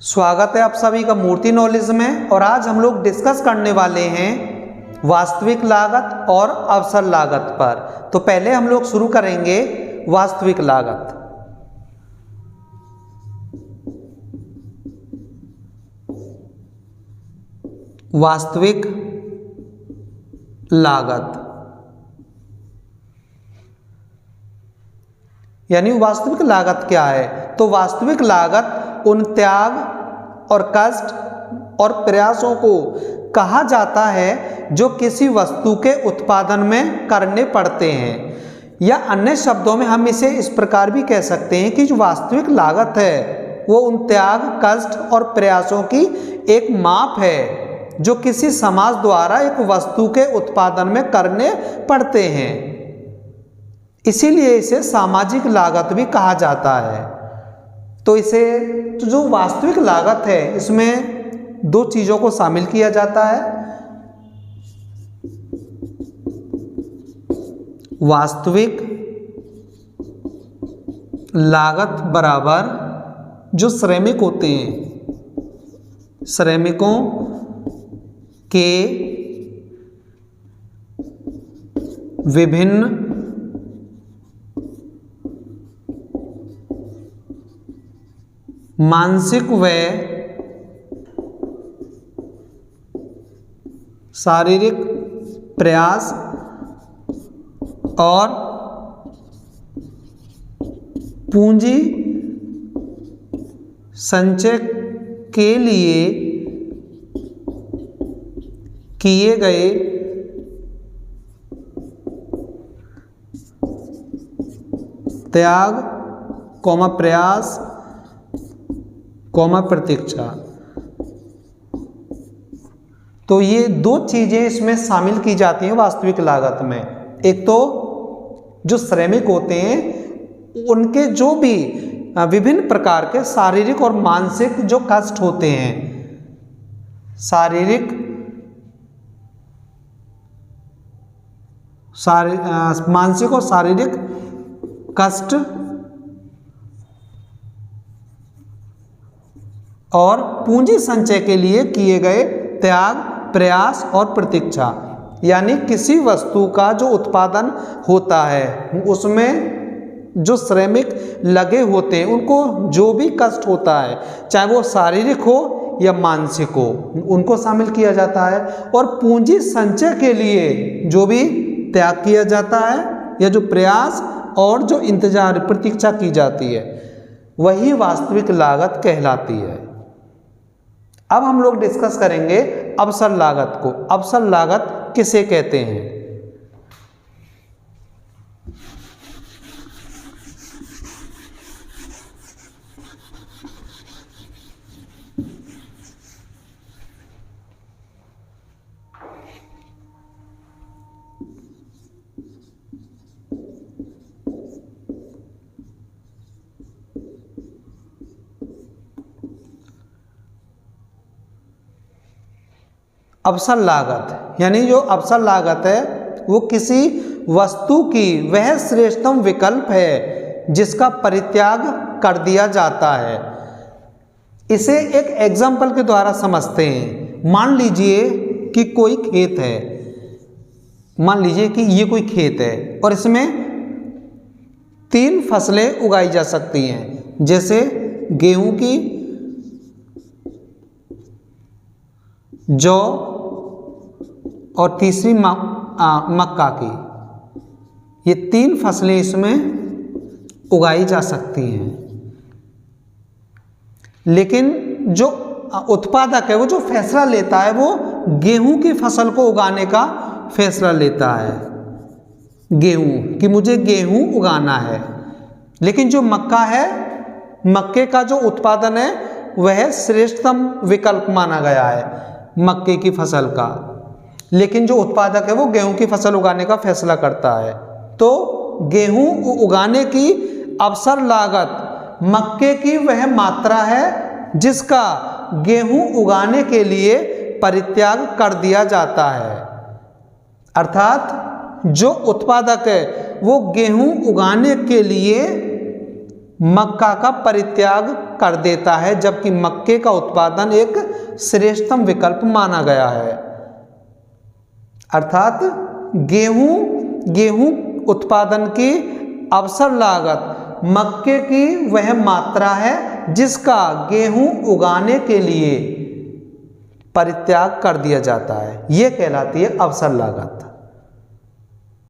स्वागत है आप सभी का मूर्ति नॉलेज में। और आज हम लोग डिस्कस करने वाले हैं वास्तविक लागत और अवसर लागत पर। तो पहले हम लोग शुरू करेंगे वास्तविक लागत। वास्तविक लागत यानी वास्तविक लागत क्या है? तो वास्तविक लागत उन त्याग और कष्ट और प्रयासों को कहा जाता है जो किसी वस्तु के उत्पादन में करने पड़ते हैं। या अन्य शब्दों में हम इसे इस प्रकार भी कह सकते हैं कि जो वास्तविक लागत है वो उन त्याग, कष्ट और प्रयासों की एक माप है जो किसी समाज द्वारा एक वस्तु के उत्पादन में करने पड़ते हैं। इसीलिए इसे सामाजिक लागत भी कहा जाता है। तो जो वास्तविक लागत है इसमें दो चीजों को शामिल किया जाता है। वास्तविक लागत बराबर जो श्रमिक होते हैं, श्रमिकों के विभिन्न मानसिक व शारीरिक प्रयास और पूंजी संचय के लिए किए गए त्याग, प्रयास, प्रतीक्षा। तो ये दो चीजें इसमें शामिल की जाती हैं वास्तविक लागत में। एक तो जो श्रमिक होते हैं उनके जो भी विभिन्न प्रकार के शारीरिक और मानसिक जो कष्ट होते हैं, मानसिक और शारीरिक कष्ट और पूंजी संचय के लिए किए गए त्याग, प्रयास और प्रतीक्षा। यानी किसी वस्तु का जो उत्पादन होता है उसमें जो श्रमिक लगे होते हैं उनको जो भी कष्ट होता है, चाहे वो शारीरिक हो या मानसिक हो, उनको शामिल किया जाता है। और पूंजी संचय के लिए जो भी त्याग किया जाता है या जो प्रयास और जो इंतजार, प्रतीक्षा की जाती है, वही वास्तविक लागत कहलाती है। अब हम लोग डिस्कस करेंगे अवसर लागत को। अवसर लागत किसे कहते हैं? अवसर लागत यानी जो अवसर लागत है वो किसी वस्तु की वह श्रेष्ठतम विकल्प है जिसका परित्याग कर दिया जाता है। इसे एक एग्जाम्पल के द्वारा समझते हैं। मान लीजिए कि कोई खेत है, मान लीजिए कि ये कोई खेत है और इसमें 3 फसलें उगाई जा सकती हैं, जैसे गेहूं की, जौ और तीसरी मक्का की। ये 3 फसलें इसमें उगाई जा सकती हैं। लेकिन जो उत्पादक है वो जो फैसला लेता है वो गेहूं की फसल को उगाने का फैसला लेता है, गेहूं कि मुझे गेहूं उगाना है। लेकिन जो मक्का है, मक्के का जो उत्पादन है वह श्रेष्ठतम विकल्प माना गया है मक्के की फसल का। लेकिन जो उत्पादक है वो गेहूं की फसल उगाने का फैसला करता है। तो गेहूं उगाने की अवसर लागत मक्के की वह मात्रा है जिसका गेहूं उगाने के लिए परित्याग कर दिया जाता है। अर्थात जो उत्पादक है वो गेहूं उगाने के लिए मक्का का परित्याग कर देता है, जबकि मक्के का उत्पादन एक श्रेष्ठतम विकल्प माना गया है। अर्थात गेहूं उत्पादन की अवसर लागत मक्के की वह मात्रा है जिसका गेहूं उगाने के लिए परित्याग कर दिया जाता है, यह कहलाती है अवसर लागत।